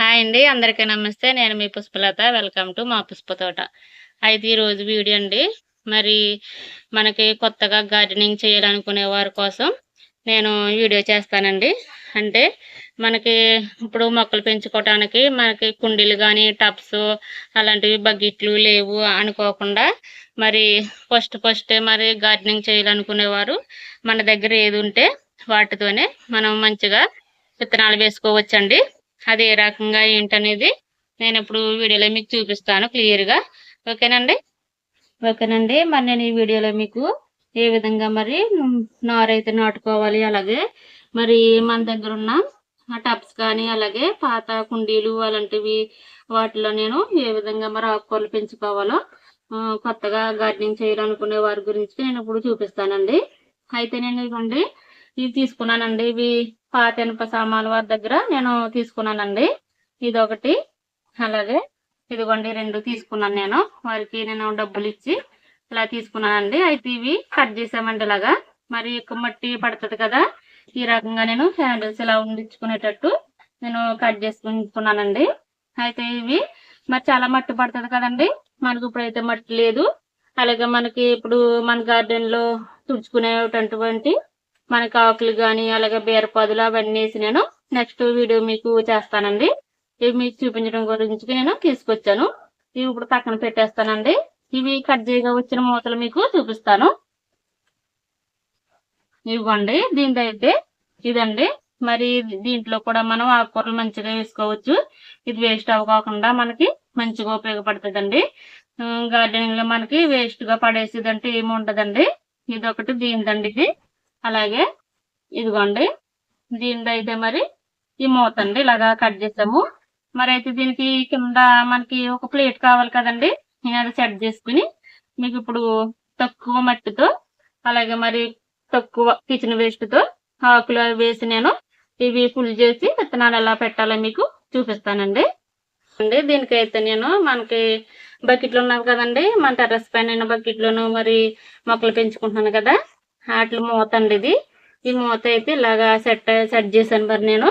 Hi అండి. అందరికీ నమస్తే. నేను మీ పుష్పలత. వెల్కమ్ టు మా పుష్ప తోట. అయితే ఈరోజు వీడియో అండి. మరి మనకి కొత్తగా గార్డెనింగ్ చేయాలనుకునే వారి కోసం నేను వీడియో చేస్తానండి. అంటే మనకి ఇప్పుడు మొక్కలు పెంచుకోవటానికి మనకి కుండీలు గానీ, టబ్స్ అలాంటివి బకెట్లు లేవు అనుకోకుండా మరి ఫస్టే మరి గార్డెనింగ్ చేయాలనుకునేవారు మన దగ్గర ఏదుంటే వాటితోనే మనం మంచిగా విత్తనాలు వేసుకోవచ్చండి. అది ఏ రకంగా ఏంటనేది నేనిప్పుడు వీడియోలో మీకు చూపిస్తాను క్లియర్‌గా. ఓకేనండి. ఓకేనండి. మరి నేను ఈ వీడియోలో మీకు ఏ విధంగా మరి నారైతే నాటుకోవాలి, అలాగే మరి మన దగ్గరున్న టబ్స్ కానీ, అలాగే పాత కుండీలు అలాంటివి వాటిలో నేను ఏ విధంగా మరి ఆకుకూరలు పెంచుకోవాలో కొత్తగా గార్డెనింగ్ చేయాలనుకునే వారి గురించి నేనిప్పుడు చూపిస్తానండి. అయితే నేను ఇవ్వండి ఇవి తీసుకున్నానండి. ఇవి పాత ఇనుప సామాన్ల వారి దగ్గర నేను తీసుకున్నానండి. ఇదొకటి, అలాగే ఇదిగోండి 2 తీసుకున్నాను నేను. వారికి నేను డబ్బులిచ్చి ఇలా తీసుకున్నానండి. అయితే ఇవి కట్ చేసామండి ఇలాగా. మరి ఎక్కువ మట్టి పడుతుంది కదా, ఈ రకంగా నేను హ్యాండిల్స్ ఇలా ఉండించుకునేటట్టు నేను కట్ చేసుకున్నానండి. అయితే ఇవి మరి చాలా మట్టి పడుతుంది కదండి, మనకు ఇప్పుడైతే మట్టి లేదు. అలాగే మనకి ఇప్పుడు మన గార్డెన్లో తుడుచుకునేటటువంటి మనకి ఆకులు కానీ, అలాగే బీరపాదులు అవన్నీ వేసి నేను నెక్స్ట్ వీడియో మీకు చేస్తానండి. ఇవి మీకు చూపించడం గురించి నేను తీసుకొచ్చాను. ఇవి ఇప్పుడు పక్కన పెట్టేస్తానండి. ఇవి కట్ చేయగా వచ్చిన మూతలు మీకు చూపిస్తాను. ఇవ్వండి దీనిదైతే ఇదండి. మరి దీంట్లో కూడా మనం ఆకుకూరలు మంచిగా వేసుకోవచ్చు. ఇది వేస్ట్ అవ్వకుండా మనకి మంచిగా ఉపయోగపడుతుందండి. గార్డెనింగ్ లో మనకి వేస్ట్ గా పడేసేదంటే ఏమి ఉండదండి. ఇదొకటి దీనిదండి ఇది. అలాగే ఇదిగోండి దీనిదైతే మరి ఈ మూత అండి, ఇలాగా కట్ చేసాము. మరి అయితే దీనికి కింద మనకి ఒక ప్లేట్ కావాలి కదండి. నేను అది సెట్ చేసుకుని మీకు ఇప్పుడు తక్కువ మట్టితో, అలాగే మరి తక్కువ కిచెన్ వేస్ట్ తో ఆకులు అవి వేసి నేను ఇవి ఫుల్ చేసి విత్తనాలు ఎలా పెట్టాలో మీకు చూపిస్తానండి. దీనికైతే నేను మనకి బకెట్లు ఉన్నాయి కదండి, మన టెర్రస్ పైన బకెట్లోను మరి మొక్కలు పెంచుకుంటున్నాను కదా, వాటి మూత అండి ఇది. ఈ మూత అయితే ఇలాగా సెట్ చేశాను. మరి నేను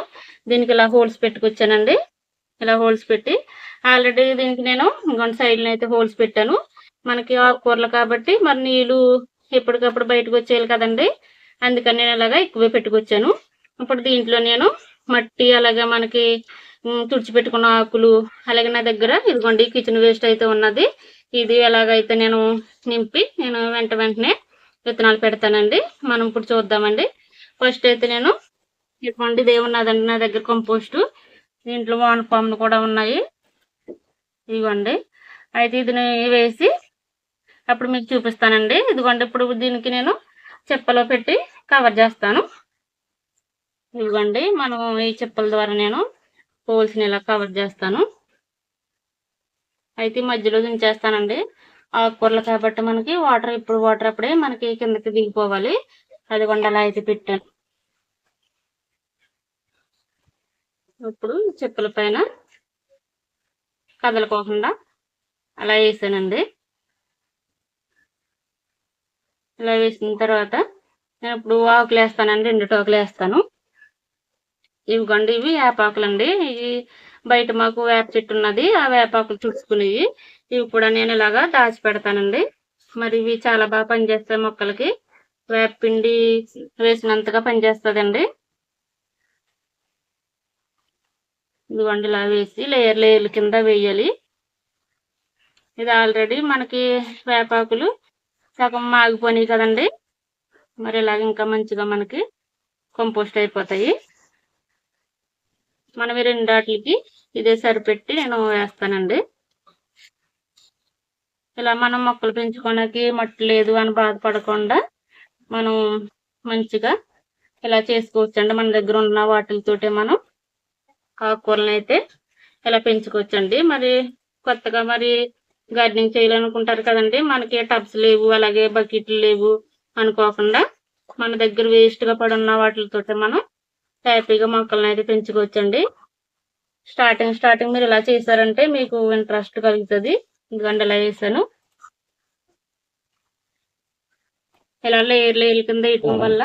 దీనికి ఇలా హోల్స్ పెట్టుకొచ్చానండి. ఇలా హోల్స్ పెట్టి ఆల్రెడీ దీనికి నేను ఇంకొంత సైడ్లో అయితే హోల్స్ పెట్టాను. మనకి ఆకుకూరలు కాబట్టి మరి నీళ్ళు ఎప్పటికప్పుడు బయటకు వచ్చేయాలి కదండి, అందుకని నేను ఇలాగా ఎక్కువ పెట్టుకొచ్చాను. ఇప్పుడు దీంట్లో నేను మట్టి, అలాగే మనకి తుడిచిపెట్టుకున్న ఆకులు, అలాగే నా దగ్గర ఇదిగోండి కిచెన్ వేస్ట్ అయితే ఉన్నది. ఇది ఎలాగైతే నేను నింపి నేను వెంటనే విత్తనాలు పెడతానండి. మనం ఇప్పుడు చూద్దామండి. ఫస్ట్ అయితే నేను ఇదిగోండి ఇదే ఉన్నదండి నా దగ్గర కంపోస్టు. దీంట్లో వానపాములు కూడా ఉన్నాయి. ఇదిగోండి అయితే ఇది వేసి అప్పుడు మీకు చూపిస్తానండి. ఇదిగోండి ఇప్పుడు దీనికి నేను చెప్పలో పెట్టి కవర్ చేస్తాను. ఇదిగోండి మనం ఈ చెప్పల ద్వారా నేను హోల్స్ని ఇలా కవర్ చేస్తాను. అయితే మధ్యలో దించేస్తానండి. ఆకుకూరలు కాబట్టి మనకి వాటర్ అప్పుడే మనకి కిందకి దిగిపోవాలి. అదిగోండి అలా అయితే పెట్టాను. ఇప్పుడు చెప్పుల పైన కదలకోకుండా అలా వేసానండి. ఇలా వేసిన తర్వాత నేను ఇప్పుడు ఆకులు వేస్తానండి. 2 టోకులు వేస్తాను. ఇవిగోండి ఇవి వేపాకులండి. ఇవి బయట మాకు వేప చెట్టు ఉన్నది, ఆ వేపాకులు చుడుచుకునేవి. ఇవి కూడా నేను ఇలాగా దాచి పెడతానండి. మరి ఇవి చాలా బాగా పనిచేస్తాయి మొక్కలకి. వేప పిండి వేసినంతగా పనిచేస్తుందండి. ఇదిగోండి ఇలా వేసి లేయర్ల కింద వేయాలి. ఇది ఆల్రెడీ మనకి వేపాకులు సగం మాగిపోయినాయి కదండి, మరి ఇలాగ ఇంకా మంచిగా మనకి కంపోస్ట్ అయిపోతాయి. మనం ఈ రెండాటికి ఇదే సరిపెట్టి నేను వేస్తానండి. ఇలా మనం మొక్కలు పెంచుకోవడానికి మట్టి లేదు అని బాధపడకుండా మనం మంచిగా ఇలా చేసుకోవచ్చండి. మన దగ్గర ఉన్న వాటితోటే మనం ఆకుకూరలను అయితే ఇలా పెంచుకోవచ్చండి. మరి కొత్తగా మరి గార్డెనింగ్ చేయాలనుకుంటారు కదండి, మనకి టబ్స్ లేవు, అలాగే బకెట్లు లేవు అనుకోకుండా మన దగ్గర వేస్ట్గా పడున్న వాటితోటే మనం హ్యాపీగా మొక్కలను అయితే పెంచుకోవచ్చండి. స్టార్టింగ్ మీరు ఇలా చేశారంటే మీకు ఇంట్రెస్ట్ కలుగుతుంది. ఎందుకంటే ఇలా వేసాను. ఇలా లేయర్ కింద వేయటం వల్ల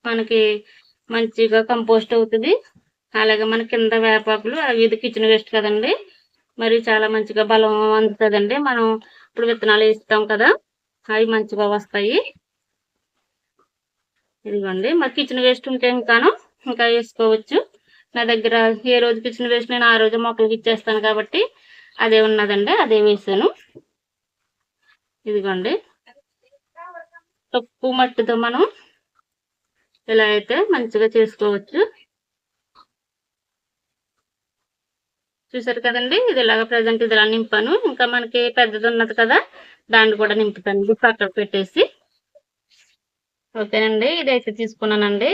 మనకి మంచిగా కంపోస్ట్ అవుతుంది. అలాగే మన కింద వేపాకులు ఇది కిచెన్ వేస్ట్ కదండి, మరి చాలా మంచిగా బలం అందుతుందండి. మనం ఇప్పుడు విత్తనాలు వేస్తాం కదా, అవి మంచిగా వస్తాయి. ఇదిగోండి, మరి కిచెన్ వేస్ట్ ఉంటే ఇంకా వేసుకోవచ్చు. నా దగ్గర ఏ రోజు కిచెన్ వేస్ట్ నేను ఆ రోజు మొక్కలకి ఇచ్చేస్తాను కాబట్టి అదే ఉన్నదండి, అదే వేసాను. ఇదిగోండి, తక్కువ మట్టితో మనం ఇలా అయితే మంచిగా చేసుకోవచ్చు. చూసారు కదండి, ఇది ఇలాగ ప్రజెంట్ ఇది ఇలా నింపాను. ఇంకా మనకి పెద్దది ఉన్నది కదా, దాన్ని కూడా నింపుతాను పక్కకు పెట్టేసి. ఓకేనండి, ఇదైతే తీసుకున్నానండి.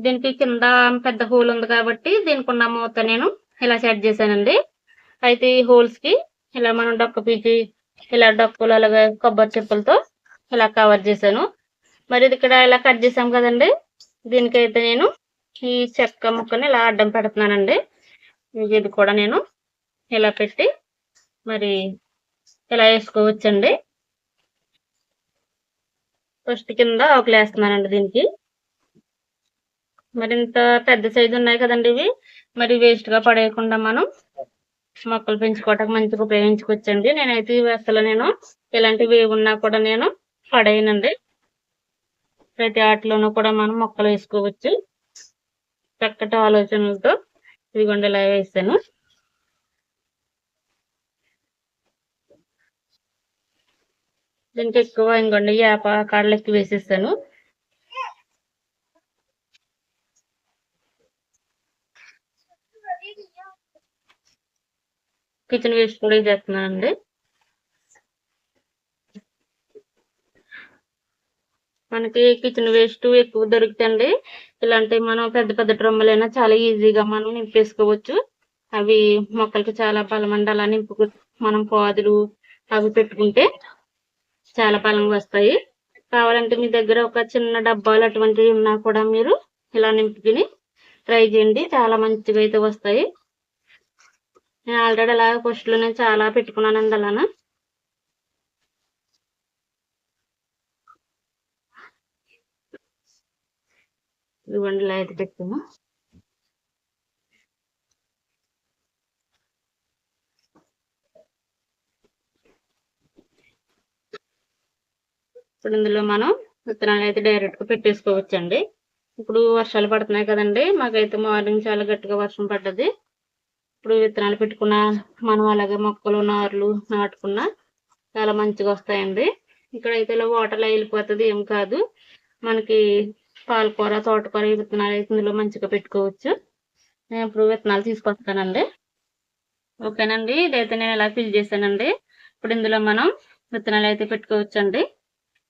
దీనికి కింద పెద్ద హోల్ ఉంది కాబట్టి దీనికి ఉన్న మూత నేను ఇలా సెట్ చేశానండి. అయితే ఈ హోల్స్ కి ఇలా మనం డొక్క పీకి ఇలా డొక్కలు అలాగే కొబ్బరి చెప్పులతో ఇలా కవర్ చేశాను. మరి ఇది ఇక్కడ ఇలా కట్ చేసాం కదండి, దీనికైతే నేను ఈ చెక్క ముక్కని ఇలా అడ్డం పెడుతున్నానండి. ఇది కూడా నేను ఇలా పెట్టి మరి ఇలా వేసుకోవచ్చండి. ఫస్ట్ కింద ఆకులు వేస్తున్నానండి దీనికి. మరి ఇంత పెద్ద సైజు ఉన్నాయి కదండి ఇవి, మరి వేస్ట్ గా పడేయకుండా మనం మొక్కలు పెంచుకోవటానికి మంచిగా ఉపయోగించుకోవచ్చండి. నేనైతే ఇవి అసలు నేను ఇలాంటివి ఉన్నా కూడా నేను పడేయనండి. ప్రతి ఆటలోనూ కూడా మనం మొక్కలు వేసుకోవచ్చు చక్కటి ఆలోచనలతో. ఇదిగోండి ఇలా వేసాను. దీనికి ఎక్కువ ఇంకోండి వేప కాడలు ఎక్కువ వేసేసాను. కిచెన్ వేస్ట్ కూడా చేస్తున్నానండి. మనకి కిచెన్ వేస్ట్ ఎక్కువ దొరుకుతండి. ఇలాంటి మనం పెద్ద పెద్ద డ్రమ్ములైనా చాలా ఈజీగా మనం నింపేసుకోవచ్చు. అవి మొక్కలకి చాలా బలమండి. అలా నింపుకు మనం పాదులు అవి పెట్టుకుంటే చాలా బలంగా వస్తాయి. కావాలంటే మీ దగ్గర ఒక చిన్న డబ్బాలు అటువంటివి ఉన్నా కూడా మీరు ఇలా నింపుకుని ట్రై చేయండి, చాలా మంచిగా అయితే వస్తాయి. నేను ఆల్రెడీ అలా ఫస్ట్లో నేను చాలా పెట్టుకున్నానండి అలానా. ఇవ్వండి ఇలా అయితే పెట్టాను. ఇప్పుడు ఇందులో మనం విత్తనాలు అయితే డైరెక్ట్ గా పెట్టేసుకోవచ్చండి. ఇప్పుడు వర్షాలు పడుతున్నాయి కదండి, మాకైతే మార్నింగ్ చాలా గట్టిగా వర్షం పడ్డది. ఇప్పుడు విత్తనాలు పెట్టుకున్న మనం అలాగే మొక్కలు నార్లు నాటుకున్న చాలా మంచిగా వస్తాయండి. ఇక్కడైతే ఇలా వాటర్లో వెళ్ళిపోతుంది, ఏం కాదు. మనకి పాలకూర తోటకూర ఈ విత్తనాలు అయితే ఇందులో మంచిగా పెట్టుకోవచ్చు. నేను ఇప్పుడు విత్తనాలు తీసుకొస్తానండి. ఓకేనండి, ఇదైతే నేను ఇలా ఫిల్ చేశానండి. ఇప్పుడు ఇందులో మనం విత్తనాలు అయితే పెట్టుకోవచ్చండి.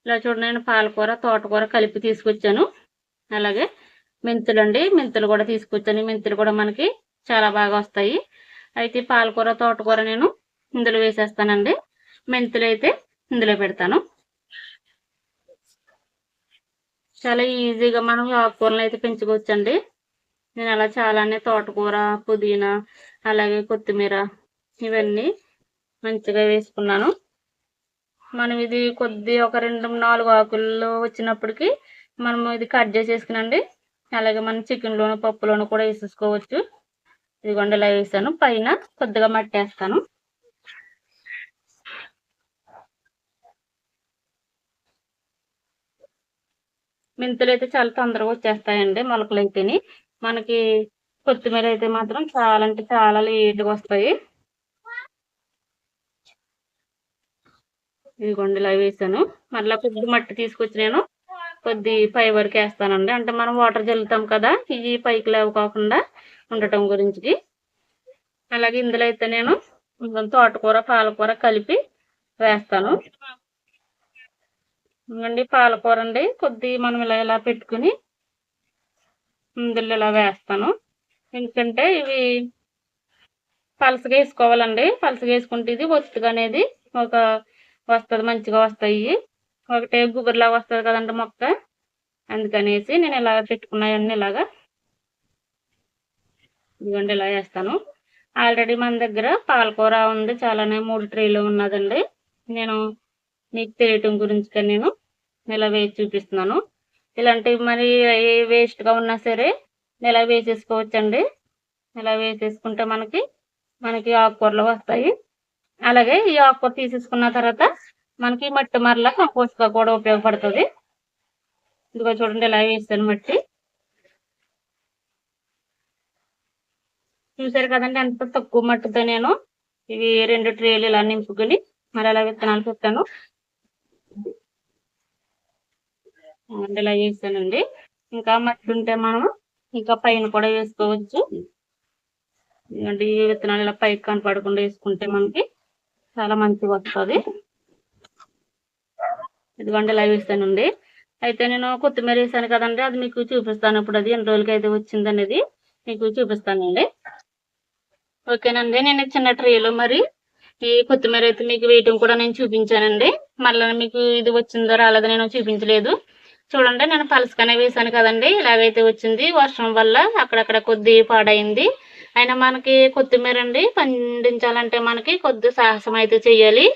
ఇలా చూడండి, నేను పాలకూర తోటకూర కలిపి తీసుకొచ్చాను. అలాగే మెంతులు అండి, మెంతులు కూడా తీసుకొచ్చాను. మెంతులు కూడా మనకి చాలా బాగా వస్తాయి. అయితే పాలకూర తోటకూర నేను ఇందులో వేసేస్తానండి. మెంతులు అయితే ఇందులో పెడతాను. చాలా ఈజీగా మనం ఆకుకూరలు అయితే పెంచుకోవచ్చండి. నేను అలా చాలానే తోటకూర పుదీనా అలాగే కొత్తిమీర ఇవన్నీ మంచిగా వేసుకున్నాను. మనం ఇది కొద్ది ఒక 2-4 ఆకుల్లో వచ్చినప్పటికి మనం ఇది కట్ చేసేసుకునండి. అలాగే మనం చికెన్లోను పప్పులోను కూడా వేసేసుకోవచ్చు. ఇదిగోండి ఇలా వేసాను. పైన కొద్దిగా మట్టి వేస్తాను. మెంతులు అయితే చాలా తొందరగా వచ్చేస్తాయండి మొలకలు అయితేని. మనకి కొత్తిమీర అయితే మాత్రం చాలా అంటే చాలా లేట్గా వస్తాయి. ఇదిగోండి ఇలా వేసాను. మళ్ళీ కొద్ది మట్టి తీసుకొచ్చి నేను కొద్ది పై వరకు వేస్తానండి. అంటే మనం వాటర్ చల్లుతాం కదా, ఇవి పైకి లేవు కాకుండా ఉండటం గురించి. అలాగే ఇందులో అయితే నేను తోటకూర పాలకూర కలిపి వేస్తాను. ఇంకండి పాలకూర అండి, కొద్ది మనం ఇలా ఇలా పెట్టుకుని ఇందులో ఇలా వేస్తాను. ఎందుకంటే ఇవి పలసగా వేసుకోవాలండి. పలసగా వేసుకుంటే ఇది ఒత్తుగా అనేది ఒక వస్తుంది, మంచిగా వస్తాయి. ఒకటే గుబురులాగా వస్తుంది కదండి మొక్క, అందుకనేసి నేను ఇలా పెట్టుకున్నాయన్నీ ఇలాగా. ఇదిగోండి ఇలా వేస్తాను. ఆల్రెడీ మన దగ్గర పాలకూర ఉంది, చాలానే 3 ట్రేలు ఉన్నదండి. నేను మీకు తెలియటం గురించి నేను ఇలా వేసి చూపిస్తున్నాను. ఇలాంటివి మరి వేస్ట్గా ఉన్నా సరే ఇలా వేసేసుకోవచ్చండి. ఇలా వేసేసుకుంటే మనకి ఆకుకూరలు వస్తాయి. అలాగే ఈ ఆకుకూర తీసేసుకున్న తర్వాత మనకి మట్టి మరలా కంపోస్ట్ గా కూడా ఉపయోగపడుతుంది. ఇదిగో చూడండి ఇలా వేసాను మట్టి. చూసారు కదండి ఎంత తక్కువ మట్టితో నేను ఇవి 2 ట్రేలు ఇలా నింపుకొని మరి అలా విత్తనాలు పెట్టాను. ఇలా వేసానండి. ఇంకా మట్టి ఉంటే మనం ఇంకా పైన కూడా వేసుకోవచ్చు. ఎందుకంటే ఈ విత్తనాలు ఇలా పైకి కనపడకుండా వేసుకుంటే మనకి చాలా మంచిగా వస్తుంది. ఇదిగోండి ఇలా వేసానండి. అయితే నేను కొత్తిమీర వేసాను కదండి, అది మీకు చూపిస్తాను. ఇప్పుడు అది ఎన్ని రోజులకి అయితే వచ్చింది అనేది మీకు చూపిస్తానండి. ఓకేనండి. నేను చిన్న ట్రేలో మరి ఈ కొత్తిమీర అయితే మీకు వేయటం కూడా నేను చూపించానండి. మళ్ళీ మీకు ఇది వచ్చిందో రాలేదో నేను చూపించలేదు. చూడండి నేను పలసగానే వేసాను కదండి, ఇలాగైతే వచ్చింది. వర్షం వల్ల అక్కడక్కడ కొద్ది పాడైంది. అయినా మనకి కొత్తిమీర అండి పండించాలంటే మనకి కొద్ది సాహసం అయితే చెయ్యాలి.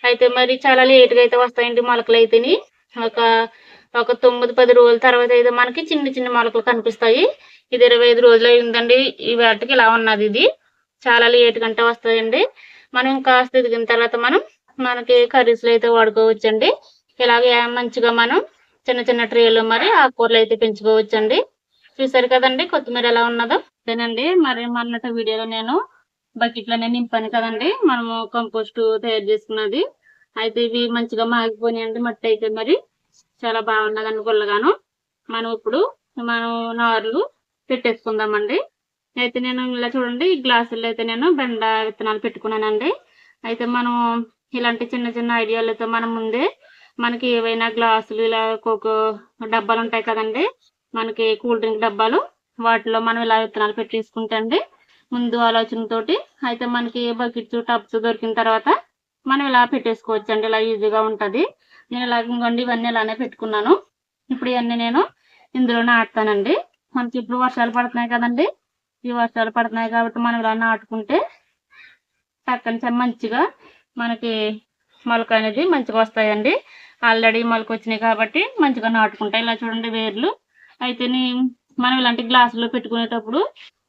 అయితే మరి చాలా లేట్గా అయితే వస్తాయండి మొలకలు అయితేని. ఒక 9-10 రోజుల తర్వాత అయితే మనకి చిన్న చిన్న మొలకలు కనిపిస్తాయి. ఇది 25 రోజులు అయిందండి ఈ వాటికి ఇలా ఉన్నది. ఇది చాలా లేట్ గంటే వస్తాయండి. మనం కాస్త ఎదిగిన తర్వాత మనకి కర్రీస్లో అయితే వాడుకోవచ్చండి. ఇలాగే మంచిగా మనం చిన్న చిన్న ట్రేలో మరి ఆకుకూరలు అయితే పెంచుకోవచ్చండి. చూసారు కదండి కొత్తిమీర ఎలా ఉన్నదో. అదేనండి మరి మొన్నటి వీడియోలో నేను బకెట్లోనే నింపాను కదండి మనము కంపోస్ట్ తయారు చేసుకున్నది. అయితే ఇవి మంచిగా మాగిపోయినాయండి. మట్టి అయితే మరి చాలా బాగున్నదండి గుల్లగాను. ఇప్పుడు మనం నార్లు పెట్టేసుకుందామండి. అయితే నేను ఇలా చూడండి ఈ గ్లాసుల్లో అయితే నేను బెండ విత్తనాలు పెట్టుకున్నానండి. అయితే మనం ఇలాంటి చిన్న చిన్న ఐడియాలతో మనం ముందే మనకి ఏవైనా గ్లాసులు ఇలా కోకో డబ్బాలు ఉంటాయి కదండి, మనకి కూల్ డ్రింక్ డబ్బాలు, వాటిలో మనం ఇలా విత్తనాలు పెట్టేసుకుంటే అండి ముందు ఆలోచనతోటి అయితే మనకి బకెట్స్ టబ్స్ దొరికిన తర్వాత మనం ఇలా పెట్టేసుకోవచ్చు అండి. ఇలా ఈజీగా ఉంటుంది. నేను ఇలా ఇంకోండి ఇవన్నీ ఇలానే పెట్టుకున్నాను. ఇప్పుడు ఇవన్నీ నేను ఇందులో నాటుతానండి. మనకి ఇప్పుడు వర్షాలు పడుతున్నాయి కదండి, ఈ వర్షాలు పడుతున్నాయి కాబట్టి మనం ఇలా నాటుకుంటే పక్కన మంచిగా మనకి మొలక అనేది మంచిగా వస్తాయండి. ఆల్రెడీ మొలక వచ్చినాయి కాబట్టి మంచిగా నాటుకుంటాయి. ఇలా చూడండి వేర్లు. అయితే మనం ఇలాంటి గ్లాసులో పెట్టుకునేటప్పుడు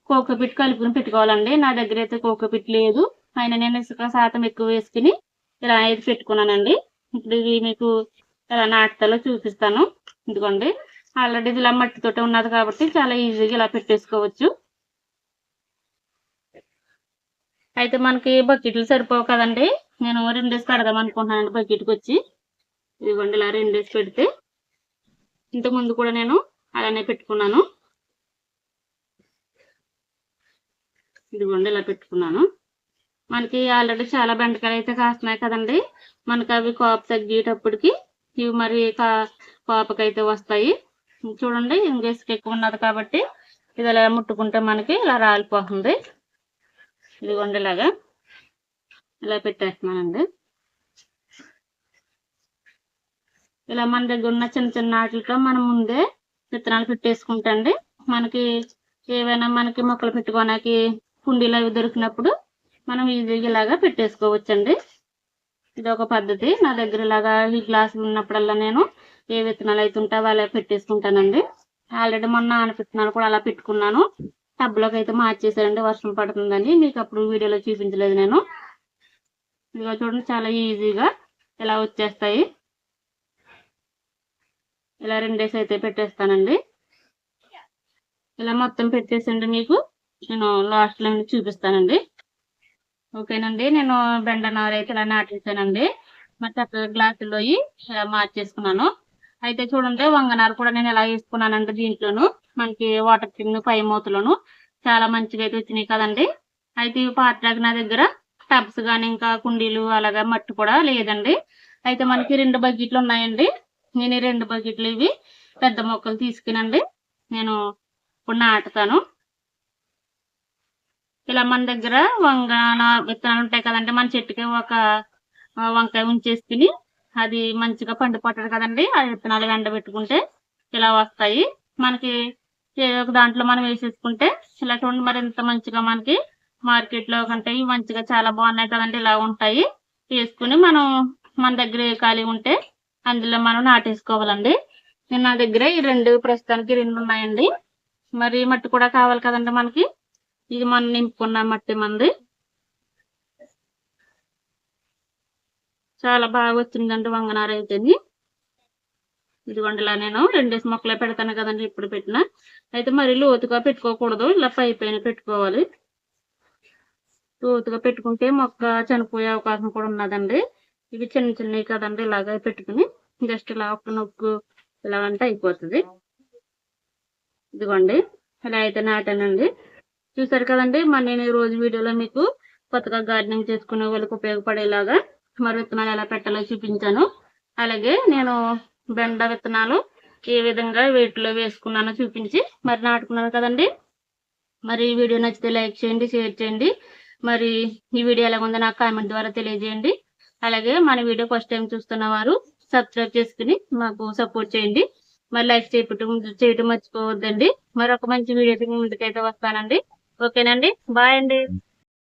కోకోపిట్ కలుపుకుని పెట్టుకోవాలండి. నా దగ్గర అయితే కోకోపిట్ లేదు. అయినా నేను ఇసుక శాతం ఎక్కువ వేసుకుని ఇలా అయితే పెట్టుకున్నానండి. ఇప్పుడు ఇవి మీకు ఎలా నాటుతాలో చూపిస్తాను. ఇదిగోండి ఆల్రెడీ ఇది ఇలా మట్టితోటి ఉన్నది కాబట్టి చాలా ఈజీగా ఇలా పెట్టేసుకోవచ్చు. అయితే మనకి బకెట్లు సరిపోవు కదండి, నేను 2 వేసి పెడదాం అనుకుంటున్నానండి బకెట్కి వచ్చి. ఇదిగోండి ఇలా 2 వేసి పెడితే ఇంతకుముందు కూడా నేను అలానే పెట్టుకున్నాను. ఇదిగోండి ఇలా పెట్టుకున్నాను. మనకి ఆల్రెడీ చాలా బెండకాయలు అయితే కాస్తున్నాయి కదండి, మనకి అవి కాపు తగ్గేటప్పటికి ఇవి మరి కాపుకైతే వస్తాయి. చూడండి ఇంకా ఇసుక ఎక్కువ ఉన్నది కాబట్టి ఇది ఇలా ముట్టుకుంటే మనకి ఇలా రాలిపోతుంది. ఇదిగోండి ఇలాగా ఇలా పెట్టేస్తున్నానండి. ఇలా మన దగ్గర ఉన్న చిన్న చిన్న వాటితో మనం ముందే విత్తనాలు పెట్టేసుకుంటే అండి మనకి ఏవైనా మనకి మొక్కలు పెట్టుకోవడానికి కుండీలు అవి దొరికినప్పుడు మనం ఈజీగా ఇలాగా పెట్టేసుకోవచ్చండి. ఇది ఒక పద్ధతి. నా దగ్గర ఇలాగా ఈ గ్లాసులు ఉన్నప్పుడల్లా నేను ఏ విత్తనాలు అయితే ఉంటావో అలా పెట్టేసుకుంటానండి. ఆల్రెడీ మొన్న విత్తనాలు కూడా అలా పెట్టుకున్నాను. టబ్లోకి అయితే మార్చేసానండి వర్షం పడుతుందని. మీకు అప్పుడు వీడియోలో చూపించలేదు నేను. ఇదిగో చూడండి చాలా ఈజీగా ఇలా వచ్చేస్తాయి. ఇలా 2 వేసి అయితే పెట్టేస్తానండి. ఇలా మొత్తం పెట్టేసండి మీకు నేను లాస్ట్లో చూపిస్తానండి. ఓకేనండి. నేను బెండ నారు అయితే ఇలా నాటేసానండి. మరి చక్కగా గ్లాసుల్లో ఇలా మార్చేసుకున్నాను. అయితే చూడండి వంగనారు కూడా నేను ఎలా వేసుకున్నానంటే దీంట్లోను మనకి వాటర్ టిన్ పై మూతలోను చాలా మంచిగా అయితే వచ్చినాయి కదండి. అయితే పాత్రకి నా దగ్గర టబ్స్ కానీ ఇంకా కుండీలు అలాగా మట్టి కూడా లేదండి. అయితే మనకి 2 బకెట్లు ఉన్నాయండి. నేను ఈ 2 బకెట్లు ఇవి పెద్ద మొక్కలు తీసుకునండి నేను ఇప్పుడు నాటుతాను. ఇలా మన దగ్గర విత్తనాలు ఉంటాయి కదండి, మన చెట్టుకి ఒక వంకాయ ఉంచేసుకుని అది మంచిగా పండు పట్టదు కదండి, ఆ విత్తనాలు ఎండబెట్టుకుంటే ఇలా వస్తాయి. మనకి ఒక దాంట్లో మనం వేసేసుకుంటే ఇలా చూడండి మరి ఎంత మంచిగా మనకి మార్కెట్లో కంటే మంచిగా చాలా బాగున్నాయి కదండి. ఇలా ఉంటాయి. వేసుకుని మనం మన దగ్గర ఖాళీ ఉంటే అందులో మనం నాటేసుకోవాలండి. నేను నా దగ్గర ఈ 2 ప్రస్తుతానికి 2 ఉన్నాయండి. మరి మట్టి కూడా కావాలి కదండి మనకి. ఇది మనం నింపుకున్న మట్టి మంది చాలా బాగా వచ్చిందండి వంగనార అయితేని. ఇదిగోండి ఇలా నేను 2 మొక్కలే పెడతాను కదండి ఇప్పుడు పెట్టిన. అయితే మరి లోతుగా పెట్టుకోకూడదు, ఇలా పై పైన పెట్టుకోవాలి. లోతుగా పెట్టుకుంటే మొక్క చనిపోయే అవకాశం కూడా ఉన్నదండి. ఇవి చిన్న చిన్నవి కదండి, ఇలాగ పెట్టుకుని జస్ట్ ఇలా ఒక నొక్కు ఇలా అంటే అయిపోతుంది. ఇదిగోండి ఇలా అయితే నాటానండి. చూసారు కదండి, మరి నేను ఈ రోజు వీడియోలో మీకు కొత్తగా గార్డెనింగ్ చేసుకునే వాళ్ళకి ఉపయోగపడేలాగా మరి విత్తనాలు ఎలా పెట్టాలో చూపించాను. అలాగే నేను బెండ విత్తనాలు ఏ విధంగా వీటిలో వేసుకున్నానో చూపించి మరి నాటుకున్నాను కదండి. మరి ఈ వీడియో నచ్చితే లైక్ చేయండి, షేర్ చేయండి. మరి ఈ వీడియో ఎలా ఉందో నాకు కామెంట్ ద్వారా తెలియజేయండి. అలాగే మన వీడియో ఫస్ట్ టైం చూస్తున్న వారు సబ్స్క్రైబ్ చేసుకుని మాకు సపోర్ట్ చేయండి. మరి లైక్ చేయటం మర్చిపోవద్దండి. మరొక మంచి వీడియో ముందుకైతే వస్తానండి. ఓకేనండి, బాయ్ అండి.